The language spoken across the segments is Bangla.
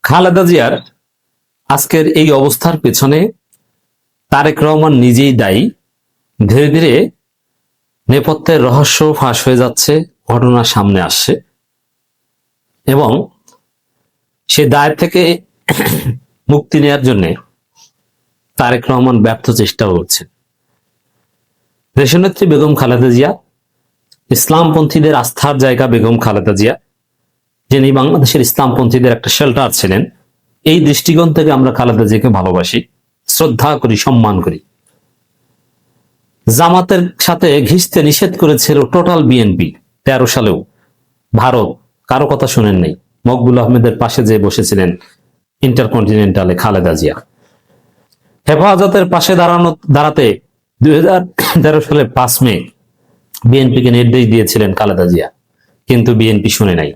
খালেদা জিয়ার আজকের এই অবস্থার পেছনে তারেক রহমান নিজেই দায়ী। ধীরে ধীরে নেপথ্যের রহস্য ফাঁস হয়ে যাচ্ছে, ঘটনা সামনে আসছে এবং সে দায় থেকে মুক্তি নেয়ার জন্য তারেক রহমান ব্যর্থ চেষ্টা করছে। দেশনেত্রী বেগম খালেদা জিয়া, ইসলামপন্থীদের আস্থার জায়গা বেগম খালেদা জিয়া, যিনি বাংলাদেশের ইসলামপন্থীদের একটা শেল্টার ছিলেন, এই দৃষ্টিকোণ থেকে আমরা খালেদা জিয়াকে ভালোবাসি, শ্রদ্ধা করি, সম্মান করি। জামাতের সাথে ঘিসতে নিষেধ করেছিল টোটাল বিএনপি 13 সালেও। ভারত কারো কথা শুনেন নাই, মকবুল আহমেদের পাশে যে বসেছিলেন ইন্টারকন্টিনেন্টালে খালেদা জিয়া। হেফাজতের পাশে দাঁড়াতে 2013 সালের 5 মে বিএনপিকে নির্দেশ দিয়েছিলেন খালেদা জিয়া, কিন্তু বিএনপি শুনে নাই।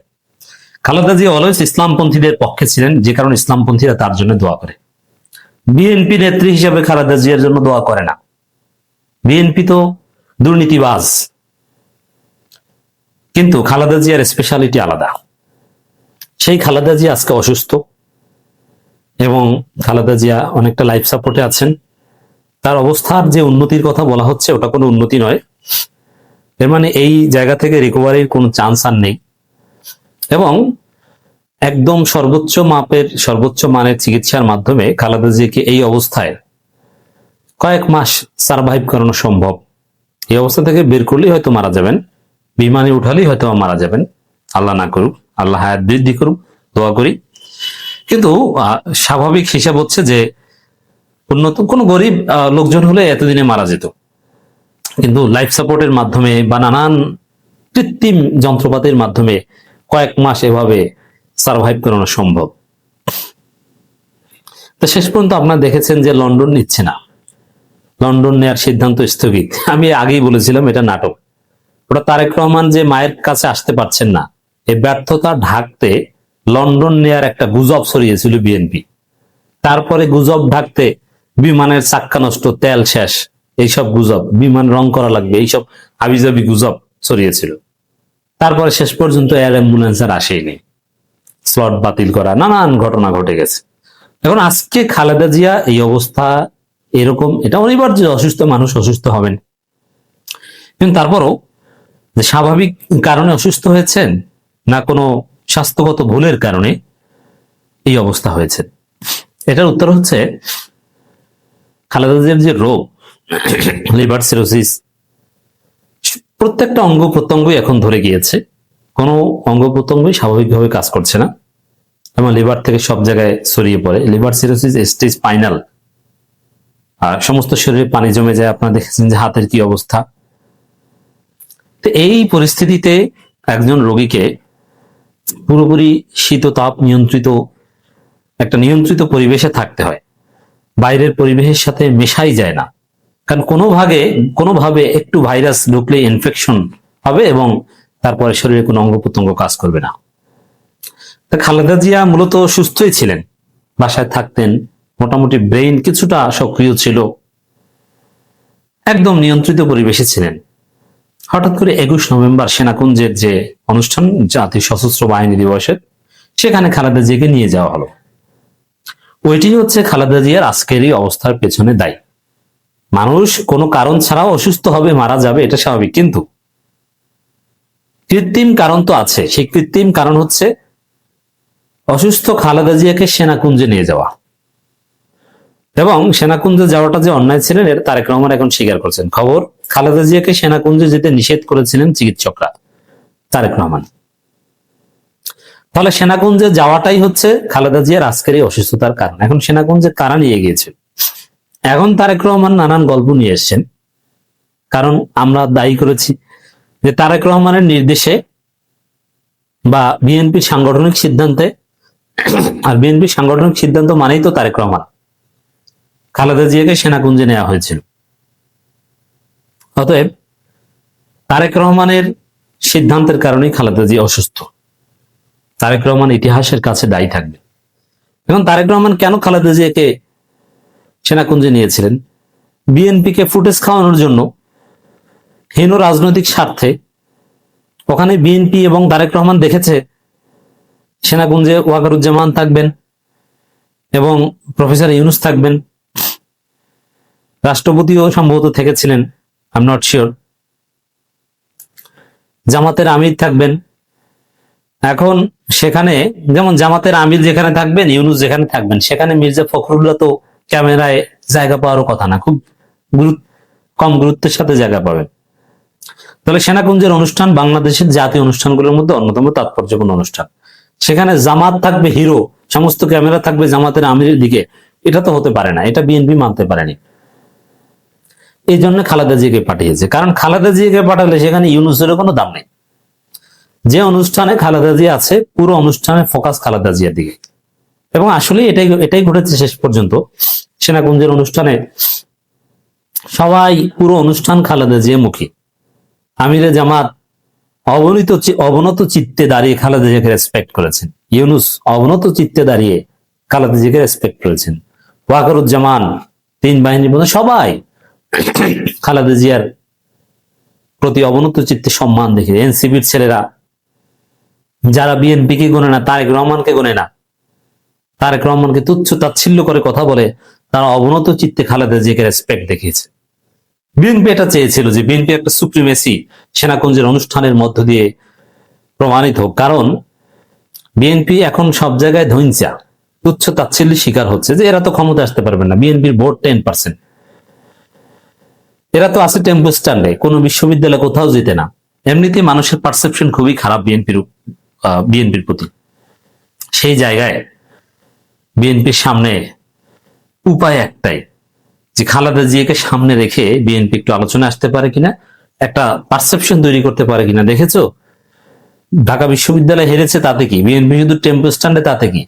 খালেদা জিয়া অলওয়েজ ইসলামপন্থীদের পক্ষে ছিলেন, যে কারণে ইসলামপন্থীরা তার জন্য দোয়া করে। বিএনপি নেত্রী হিসেবে খালেদা জিয়ার জন্য দোয়া করে না। বিএনপি তো দুর্নীতিবাজ, কিন্তু খালেদা জিয়ার স্পেশালিটি আলাদা। সেই খালেদা জিয়া আজকে অসুস্থ এবং খালেদা জিয়া অনেকটা লাইফ সাপোর্টে আছেন। তার অবস্থার যে উন্নতির কথা বলা হচ্ছে, ওটা কোনো উন্নতি নয়। এর মানে এই জায়গা থেকে রিকভারির কোনো চান্স আর নেই এবং একদম সর্বোচ্চ মাপের, সর্বোচ্চ মানের চিকিৎসার মাধ্যমে খালেদা জিয়াকে এই অবস্থায় কয়েক মাস সার্ভাইভ করানো সম্ভব। এই অবস্থা থেকে বের করলেই হয়তো মারা যাবেন, বিমানে উঠালেই হয়তো মারা যাবেন। আল্লাহ না করুক, আল্লাহ হায়াত বৃদ্ধি করুক, দোয়া করি। কিন্তু স্বাভাবিক হিসাব হচ্ছে যে উন্নত কোনো গরিব লোকজন হলে এতদিনে মারা যেত, কিন্তু লাইফ সাপোর্টের মাধ্যমে বা নানান কৃত্রিম যন্ত্রপাতির মাধ্যমে কয়েক মাস এভাবে সার্ভাইভ করানো সম্ভব। তো শেষ পর্যন্ত আপনারা দেখেছেন যে লন্ডন নিচ্ছে না, লন্ডন নেয়ার সিদ্ধান্ত স্থগিত। আমি আগেই বলেছিলাম এটা নাটক। ওটা তারেক রহমান যে মায়ের কাছে আসতে পারছেন না, এই ব্যর্থতা ঢাকতে লন্ডন নেয়ার একটা গুজব ছড়িয়েছিল বিএনপি। তারপরে গুজব ঢাকতে বিমানের চাক্কা নষ্ট, তেল শেষ, এইসব গুজব, বিমান রং করা লাগবে, এইসব হাবিজাবি গুজব ছড়িয়েছিল। তারপরে শেষ পর্যন্ত এয়ার অ্যাম্বুলেন্স আর আসেনি, স্লট বাতিল করা, নানান ঘটনা ঘটে গেছে। এখন আজকে খালেদা জিয়া এই অবস্থা এরকম, এটা অনিবার্য, অসুস্থ মানুষ অসুস্থ হবেন, কিন্তু তারপরও যে স্বাভাবিক কারণে অসুস্থ হয়েছেন না কোনো স্বাস্থ্যগত ভুলের কারণে এই অবস্থা হয়েছে, এটার উত্তর হচ্ছে খালেদা জিয়ার যে রোগ, লিভার সিরোসিস, প্রত্যেকটা অঙ্গ প্রত্যঙ্গই এখন ধরে গিয়েছে। কোনো অঙ্গ প্রত্যঙ্গই স্বাভাবিকভাবে কাজ করছে না এবং লিভার থেকে সব জায়গায় ছড়িয়ে পড়ে। লিভার সিরোসিস স্টেজ ফাইনাল, আর সমস্ত শরীরে পানি জমে যায়। আপনারা দেখেছেন যে হাতের কি অবস্থা। তো এই পরিস্থিতিতে একজন রোগীকে পুরোপুরি শীত তাপ নিয়ন্ত্রিত একটা নিয়ন্ত্রিত পরিবেশে থাকতে হয়, বাইরের পরিবেশের সাথে মেশাই যায় না, কারণ কোনোভাবে একটু ভাইরাস ঢুকলে ইনফেকশন হবে এবং তারপরে শরীরে কোনো অঙ্গ প্রত্যঙ্গ কাজ করবে না। তা খালেদা জিয়া মূলত সুস্থই ছিলেন, বাসায় থাকতেন, মোটামুটি ব্রেইন কিছুটা সক্রিয় ছিল, একদম নিয়ন্ত্রিত পরিবেশে ছিলেন। হঠাৎ করে 21 নভেম্বর সেনাকুঞ্জের যে অনুষ্ঠান, জাতীয় সশস্ত্র বাহিনী দিবসের, সেখানে খালেদা জিয়াকে নিয়ে যাওয়া হলো। ওইটি হচ্ছে খালেদা জিয়ার আজকের এই অবস্থার পেছনে দায়ী। মানুষ কোনো কারণ ছাড়াও অসুস্থ হবে, মারা যাবে, এটা স্বাভাবিক, কিন্তু কৃত্রিম কারণ তো আছে। সেই কৃত্রিম কারণ হচ্ছে অসুস্থ খালেদা জিয়াকে সেনাকুঞ্জে নিয়ে যাওয়া, এবং সেনাকুঞ্জে যাওয়াটা যে অন্যায় ছিলেন এর তারেক রহমান এখন স্বীকার করছেন। খবর, খালেদা জিয়াকে সেনাকুঞ্জে যেতে নিষেধ করেছিলেন চিকিৎসকরা, তারেক রহমান। তাহলে সেনাকুঞ্জে যাওয়াটাই হচ্ছে খালেদা জিয়ার আজকের এই অসুস্থতার কারণ। এখন সেনাকুঞ্জে কারা নিয়ে গিয়েছে? এখন তারেক রহমান নানান গল্প নিয়ে এসছেন, কারণ আমরা দায়ী করেছি যে তারেক রহমানের নির্দেশে বা বিএনপির সাংগঠনিক সিদ্ধান্তে, আর বিএনপির সাংগঠনিক সিদ্ধান্ত মানেই তো তারেক রহমান, খালেদা জিয়াকে সেনাকুঞ্জে নেওয়া হয়েছিল। অতএব তারেক রহমানের সিদ্ধান্তের কারণেই খালেদা জিয়া অসুস্থ। তারেক রহমান ইতিহাসের কাছে দায়ী থাকবে। এখন তারেক রহমান কেন খালেদা জিয়াকে সেনাকুঞ্জে নিয়েছিলেন? বিএনপিকে ফুটেজ খাওয়ানোর জন্য, হীন রাজনৈতিক স্বার্থে। ওখানে বিএনপি এবং তারেক রহমান দেখেছে সেনাকুঞ্জে ওয়াকারুজ্জামান থাকবেন, এবং প্রফেসর ইউনূস থাকবেন, রাষ্ট্রপতিও সম্ভবত থেকেছিলেন, আই এম নট শিওর। জামাতের আমির থাকবেন। এখন সেখানে যেমন জামাতের আমির যেখানে থাকবেন, ইউনূস যেখানে থাকবেন, সেখানে মির্জা ফখরুল্লাহ তো ক্যামেরায় জায়গা পাওয়ারও কথা না, খুব কম গুরুত্বের সাথে জায়গা পাবেন। তাহলে সেনাকুঞ্জের অনুষ্ঠান বাংলাদেশের জাতীয় অনুষ্ঠানগুলোর মধ্যে অন্যতম তাৎপর্যপূর্ণ অনুষ্ঠান। সেখানে জামাত থাকবে হিরো, সমস্ত ক্যামেরা থাকবে জামাতের আমিরের দিকে, এটা তো হতে পারে না, এটা বিএনপি মানতে পারেনি। এই জন্য খালেদা জিয়াকে পাঠিয়েছে, কারণ খালেদা জিয়াকে পাঠালে সেখানে ইউনূসের কোনো দাম নেই। যে অনুষ্ঠানে খালেদা জিয়া আছে, পুরো অনুষ্ঠানের ফোকাস খালেদা জিয়ার দিকে। এবং আসলে এটাই ঘটেছে শেষ পর্যন্ত। সেনাকুঞ্জের অনুষ্ঠানে সবাই পুরো অনুষ্ঠান খালেদা জিয়া মুখী। আমিরে জামাত অবনত চিত্তে দাঁড়িয়ে খালেদা জিয়াকে রেসপেক্ট করেছেন। ইউনূস অবনত চিত্তে দাঁড়িয়ে খালেদা জিয়াকে রেসপেক্ট করেছেন। ওয়াকারুজ্জামান, তিন বাহিনীর মধ্যে সবাই খালেদা জিয়ার প্রতি অবনত চিত্তে সম্মান দেখে। এনসিপির ছেলেরা যারা বিএনপি কে গোনে না, তারেক রহমানকে গোনে না, তারেক রহমানকে তুচ্ছ তাচ্ছিল্য করে কথা বলে, তারা অবনত চিত্তে খালেদা জিয়াকে রেসপেক্ট দেখিয়েছে। বিএনপি এটা চেয়েছিল যে বিএনপি একটা সুপ্রিমেসি সেনাকুঞ্জের অনুষ্ঠানের মধ্য দিয়ে প্রমাণিত হোক, কারণ বিএনপি এখন সব জায়গায় ধৈঞ্চা তুচ্ছ তাচ্ছিল্যের শিকার হচ্ছে যে এরা তো ক্ষমতা আসতে পারবে না, বিএনপির ভোট 10%, এরা তো আছে টেম্পো স্ট্যান্ডে, কোনো বিশ্ববিদ্যালয়ে কোথাও যেতে না। এমনিতে মানুষের পারসেপশন খুবই খারাপ বিএনপির প্রতি। সেই জায়গায় বিএনপির সামনে উপায় একটাই, যে খালেদা জিয়াকে সামনে রেখে বিএনপি একটু আলোচনা আসতে পারে কিনা, একটা পারসেপশন তৈরি করতে পারে কিনা। দেখেছো ঢাকা বিশ্ববিদ্যালয় হেরেছে, তাতে কি? বিএনপি শুধু টেম্পো স্ট্যান্ডে, তাতে কি?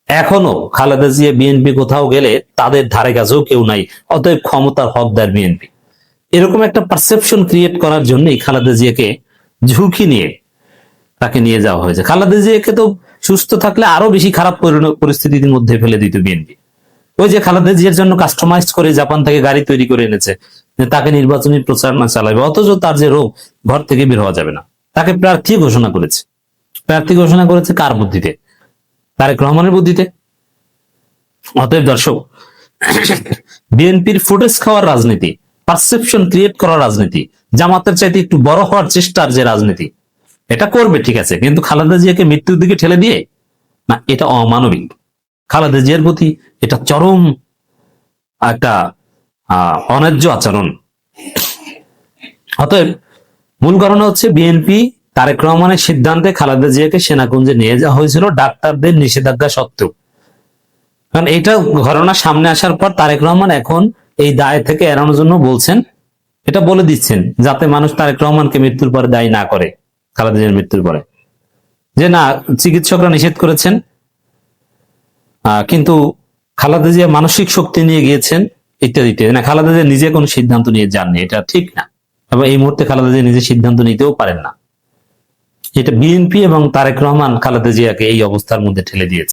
এখনো খালেদা জিয়া বিএনপি কোথাও গেলে তাদের ধারে কাছেও কেউ নাই, অতএব ক্ষমতার হকদার বিএনপি। এরকম একটা পারসেপশন ক্রিয়েট করার জন্যই খালেদা জিয়াকে ঝুঁকি নিয়ে তাকে নিয়ে যাওয়া হয়েছে। খালেদা জিয়াকে তো সুস্থ থাকলে আরো বেশি খারাপ পরিস্থিতির মধ্যে ফেলে দিত বিএনপি। ওই যে খালেদা জিয়ার জন্য কাস্টমাইজ করে জাপান থেকে গাড়ি তৈরি করে এনেছে, যে তাকে নির্বাচনী প্রচারণা চালাবে, অথচ তার যে রোগ, ঘর থেকে বের হওয়া যাবে না। তাকে প্রার্থী ঘোষণা করেছে। প্রার্থী ঘোষণা করেছে কার বুদ্ধিতে? তারেক রহমানের বুদ্ধিতে। অতএব দর্শক, বিএনপির ফুটেজ খাওয়ার রাজনীতি, পারসেপশন ক্রিয়েট করার রাজনীতি, জামাতের চাইতে একটু বড় হওয়ার চেষ্টার যে রাজনীতি, এটা করবে ঠিক আছে, কিন্তু খালেদা জিয়াকে মৃত্যুর দিকে ঠেলে দিয়ে না, এটা অমানবিক। খালেদা জিয়ার প্রতি এটা চরম একটা অন্যায্য আচরণ। অতএব মূল কারণ হচ্ছে বিএনপি তারেক রহমানের সিদ্ধান্তে খালেদা জিয়াকে সেনাকুঞ্জে নিয়ে যাওয়া হয়েছিল ডাক্তারদের নিষেধাজ্ঞা সত্ত্বেও। কারণ এইটা ঘটনা সামনে আসার পর তারেক রহমান এখন এই দায় থেকে এড়ানোর জন্য বলছেন, এটা বলে দিচ্ছেন যাতে মানুষ তারেক রহমানকে মৃত্যুর পরে দায়ী না করে, খালেদা জিয়ার মৃত্যুর পরে, যে না চিকিৎসকরা নিষেধ করেছেন, কিন্তু খালেদা জিয়া মানসিক শক্তি নিয়ে গিয়েছেন ইত্যাদি ইত্যাদি। না, খালেদা জিয়া নিজে কোনো সিদ্ধান্ত নিয়ে যাননি, এটা ঠিক না। এবং এই মুহূর্তে খালেদা জিয়া নিজে সিদ্ধান্ত নিতেও পারেন না। এটা বিএনপি এবং তারেক রহমান খালেদা জিয়াকে এই অবস্থার মধ্যে ঠেলে দিয়েছে।